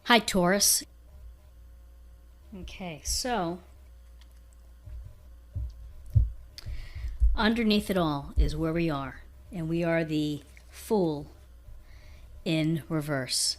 Hi, Taurus. Okay, so underneath it all is where we are, and we are the Fool in reverse.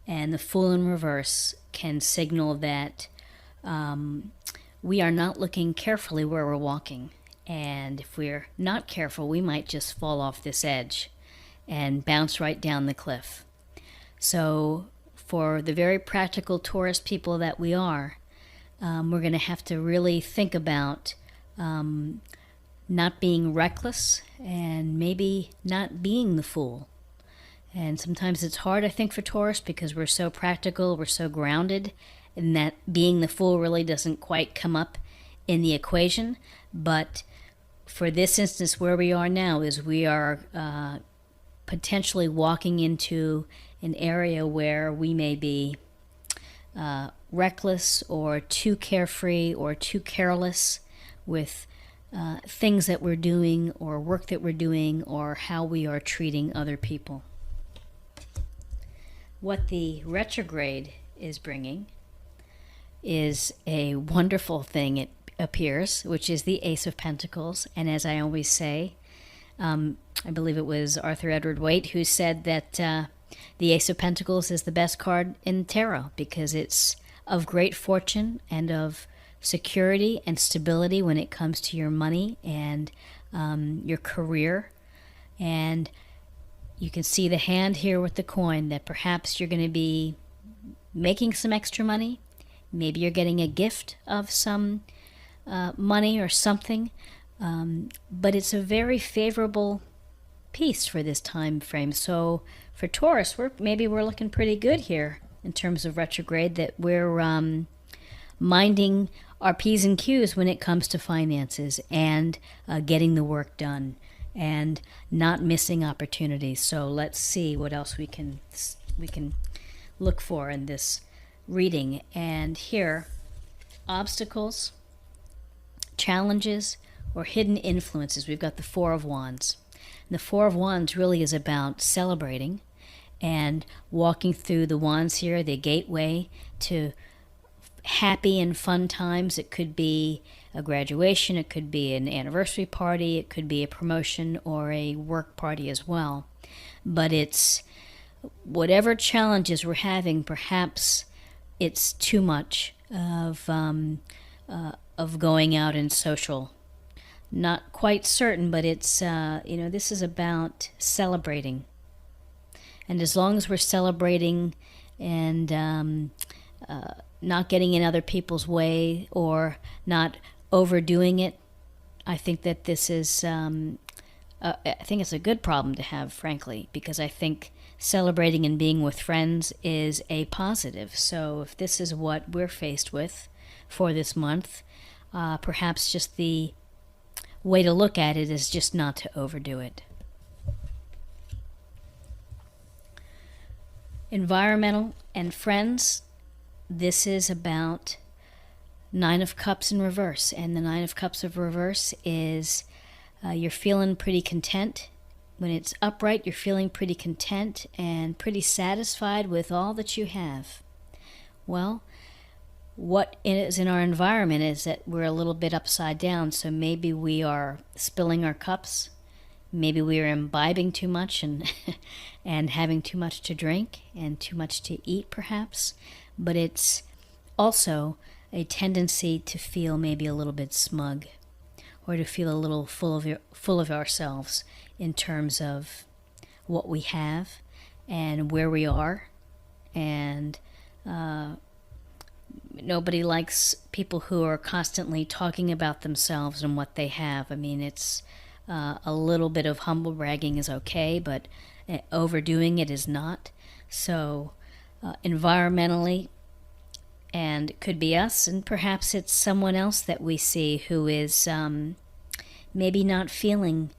And the Fool in reverse can signal that we are not looking carefully where we're walking. And if we're not careful, we might just fall off this edge and bounce right down the cliff. So, for the very practical Taurus people that we are, we're going to have to really think about not being reckless and maybe not being the fool. And sometimes it's hard, I think, for Taurus because we're so practical, we're so grounded, and that being the fool really doesn't quite come up in the equation. But for this instance, where we are now is we are potentially walking into an area where we may be reckless or too carefree or too careless with things that we're doing or work that we're doing or how we are treating other people. What the retrograde is bringing is a wonderful thing, it appears, which is the Ace of Pentacles. And as I always say, I believe it was Arthur Edward Waite who said that the Ace of Pentacles is the best card in tarot because it's of great fortune and of security and stability when it comes to your money and your career. And you can see the hand here with the coin that perhaps you're going to be making some extra money. Maybe you're getting a gift of some money or something. But it's a very favorable piece for this time frame. So for Taurus, maybe we're looking pretty good here in terms of retrograde, that we're minding our P's and Q's when it comes to finances and getting the work done and not missing opportunities. So let's see what else we can look for in this reading. And here, obstacles, challenges, or hidden influences. We've got the Four of Wands. And the Four of Wands really is about celebrating and walking through the wands here, the gateway to happy and fun times. It could be a graduation, it could be an anniversary party, it could be a promotion or a work party as well. But it's whatever challenges we're having, perhaps it's too much of going out and social. Not quite certain, but it's, this is about celebrating. And as long as we're celebrating and not getting in other people's way or not overdoing it, I think that this is, I think it's a good problem to have, frankly, because I think celebrating and being with friends is a positive. So if this is what we're faced with for this month, perhaps just the way to look at it is just not to overdo it. Environmental and friends, this is about Nine of Cups in reverse. And the Nine of Cups of reverse is you're feeling pretty content. When it's upright, you're feeling pretty content and pretty satisfied with all that you have. Well, what is in our environment is that we're a little bit upside down, so maybe we are spilling our cups, maybe we are imbibing too much and and having too much to drink and too much to eat perhaps, but it's also a tendency to feel maybe a little bit smug or to feel a little full of ourselves in terms of what we have and where we are. And nobody likes people who are constantly talking about themselves and what they have. I mean, it's a little bit of humble bragging is okay, but overdoing it is not. So environmentally, and it could be us, and perhaps it's someone else that we see who is maybe not feeling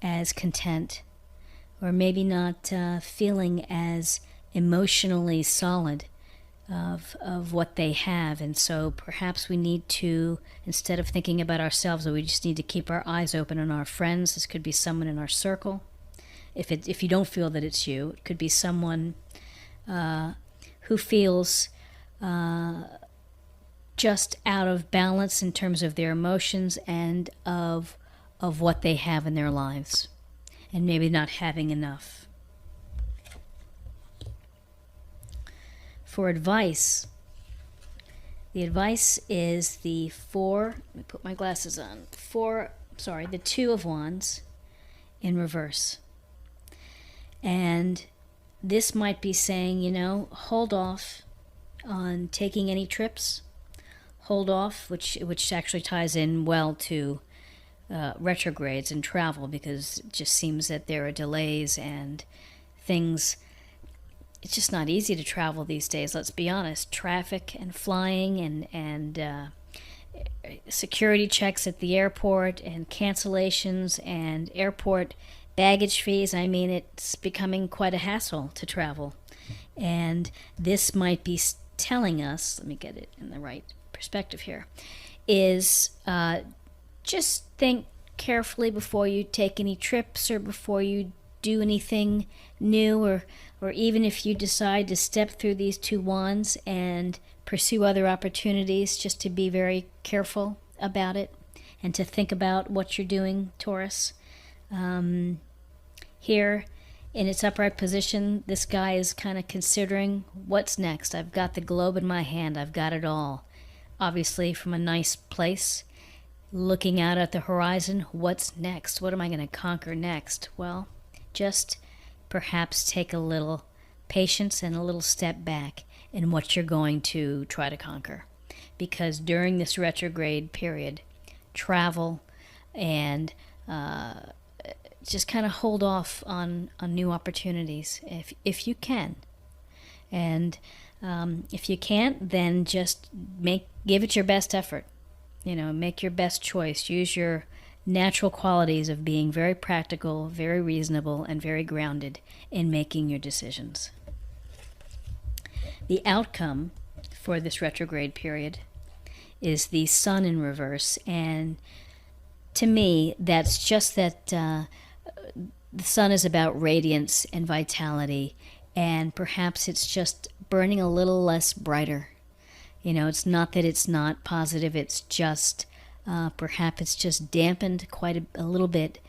as content, or maybe not feeling as emotionally solid of what they have. And so perhaps we need to, instead of thinking about ourselves, we just need to keep our eyes open on our friends. This could be someone in our circle. If you don't feel that it's you, it could be someone who feels just out of balance in terms of their emotions and of what they have in their lives, and maybe not having enough. For advice, the advice is the let me put my glasses on, the Two of Wands in reverse. And this might be saying, hold off on taking any trips. Hold off, which actually ties in well to retrogrades and travel, because it just seems that there are delays and things. It's just not easy to travel these days, let's be honest. Traffic and flying and security checks at the airport and cancellations and airport baggage fees. I mean, it's becoming quite a hassle to travel. And this might be telling us, let me get it in the right perspective here, is just think carefully before you take any trips or before you do anything new, or even if you decide to step through these two wands and pursue other opportunities, just to be very careful about it and to think about what you're doing, Taurus. Here in its upright position, this guy is kind of considering what's next. I've got the globe in my hand. I've got it all. Obviously from a nice place, looking out at the horizon. What's next? What am I going to conquer next? Well, just perhaps take a little patience and a little step back in what you're going to try to conquer. Because during this retrograde period, travel and just kind of hold off on new opportunities if you can. And if you can't, then just give it your best effort. Make your best choice. Use your natural qualities of being very practical, very reasonable, and very grounded in making your decisions. The outcome for this retrograde period is the Sun in reverse, and to me, that's just that the Sun is about radiance and vitality, and perhaps it's just burning a little less brighter. It's not that it's not positive, it's just perhaps it's just dampened quite a little bit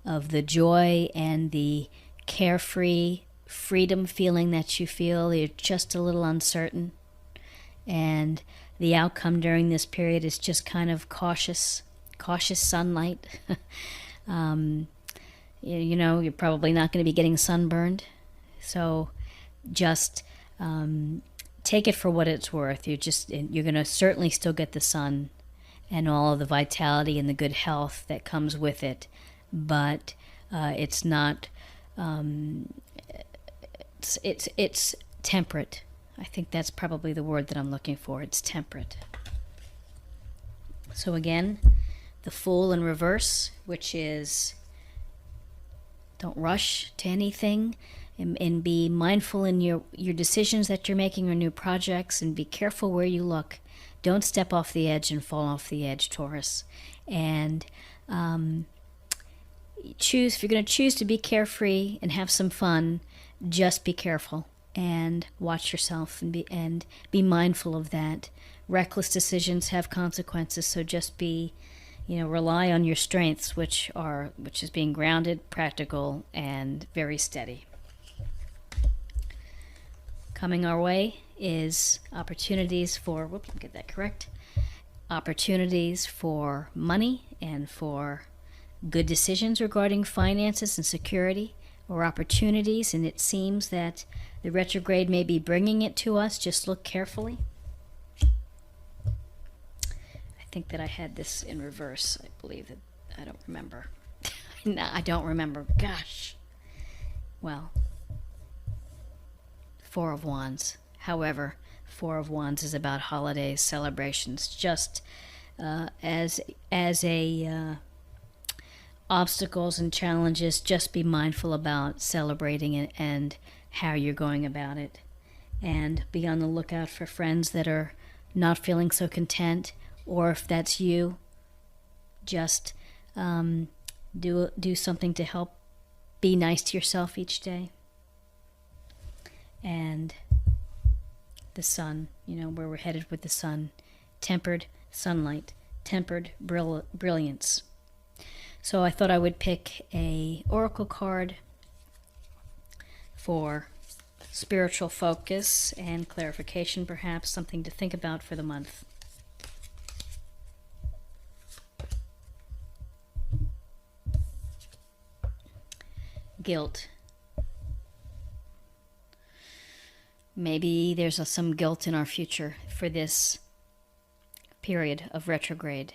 of the joy and the carefree freedom feeling that you feel. You're just a little uncertain, and the outcome during this period is just kind of cautious sunlight. You're probably not going to be getting sunburned, so just take it for what it's worth. You're going to certainly still get the sun and all of the vitality and the good health that comes with it, but it's not. It's temperate. I think that's probably the word that I'm looking for. It's temperate. So again, the Fool in reverse, which is don't rush to anything, and be mindful in your decisions that you're making or new projects, and be careful where you look. Don't step off the edge and fall off the edge, Taurus. And if you're going to choose to be carefree and have some fun, just be careful and watch yourself and be mindful of that. Reckless decisions have consequences, so just rely on your strengths, which is being grounded, practical, and very steady. Coming our way is opportunities for, let me get that correct, opportunities for money and for good decisions regarding finances and security, or opportunities, and it seems that the retrograde may be bringing it to us. Just look carefully. I think that I had this in reverse. I believe that I don't remember. No, I don't remember. Gosh. Well, Four of Wands. However, Four of Wands is about holidays, celebrations, just as obstacles and challenges. Just be mindful about celebrating it and how you're going about it, and be on the lookout for friends that are not feeling so content, or if that's you, just do something to help be nice to yourself each day. And the sun, where we're headed with the sun. Tempered sunlight, tempered brilliance. So I thought I would pick a oracle card for spiritual focus and clarification, perhaps something to think about for the month. Guilt. Maybe there's some guilt in our future for this period of retrograde,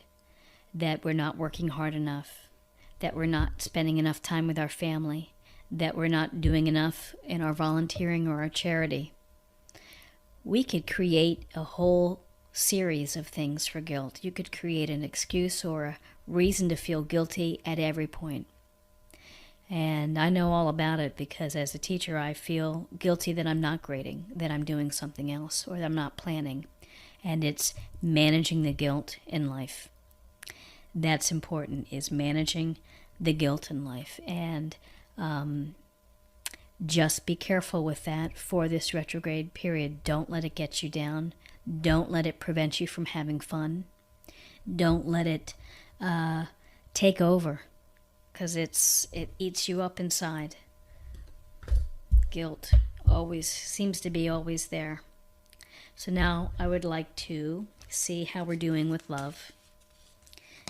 that we're not working hard enough, that we're not spending enough time with our family, that we're not doing enough in our volunteering or our charity. We could create a whole series of things for guilt. You could create an excuse or a reason to feel guilty at every point. And I know all about it because as a teacher, I feel guilty that I'm not grading, that I'm doing something else, or that I'm not planning. And it's managing the guilt in life. That's important, is managing the guilt in life. And just be careful with that for this retrograde period. Don't let it get you down. Don't let it prevent you from having fun. Don't let it take over, because it eats you up inside. Guilt always seems to be always there. So now I would like to see how we're doing with love,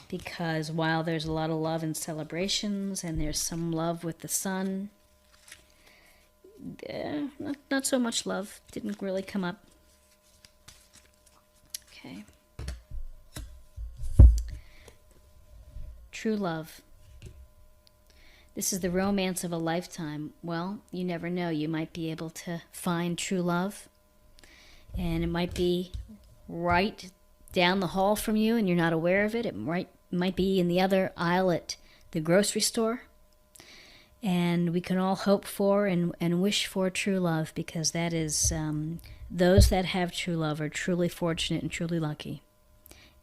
because while there's a lot of love and celebrations, and there's some love with the sun, not so much love. Didn't really come up. Okay. True love. This is the romance of a lifetime. Well, you never know. You might be able to find true love, and it might be right down the hall from you and you're not aware of it. It might be in the other aisle at the grocery store. And we can all hope for and wish for true love, because that is, those that have true love are truly fortunate and truly lucky.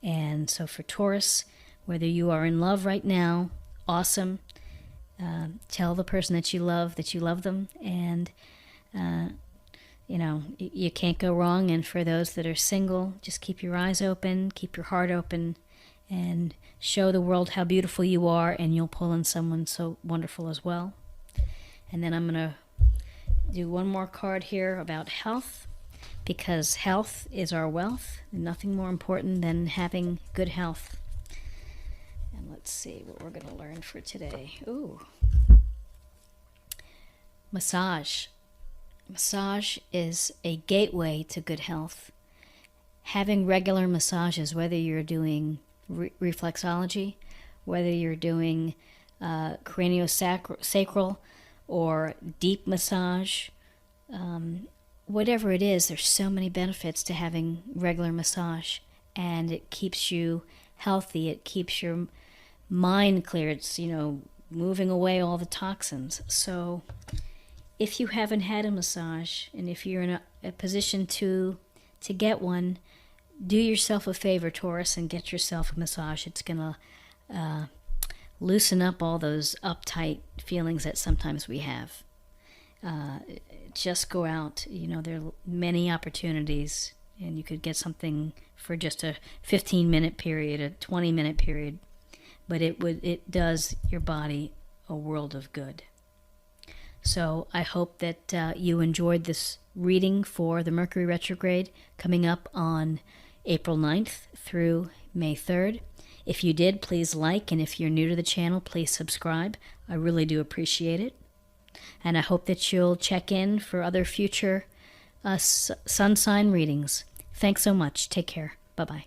And so for Taurus, whether you are in love right now, awesome. Tell the person that you love them, and you can't go wrong. And for those that are single, just keep your eyes open, keep your heart open, and show the world how beautiful you are, and you'll pull in someone so wonderful as well. And then I'm going to do one more card here about health, because health is our wealth, and nothing more important than having good health. And let's see what we're going to learn for today. Ooh. Massage. Massage is a gateway to good health. Having regular massages, whether you're doing reflexology, whether you're doing craniosacral or deep massage, whatever it is, there's so many benefits to having regular massage, and it keeps you healthy. It keeps your mind clear. It's, moving away all the toxins. So if you haven't had a massage, and if you're in a position to get one, do yourself a favor, Taurus, and get yourself a massage. It's going to loosen up all those uptight feelings that sometimes we have. Just go out. There are many opportunities, and you could get something for just a 15-minute period, a 20-minute period, but it does your body a world of good. So I hope that you enjoyed this reading for the Mercury retrograde coming up on April 9th through May 3rd. If you did, please like, and if you're new to the channel, please subscribe. I really do appreciate it. And I hope that you'll check in for other future sun sign readings. Thanks so much. Take care. Bye-bye.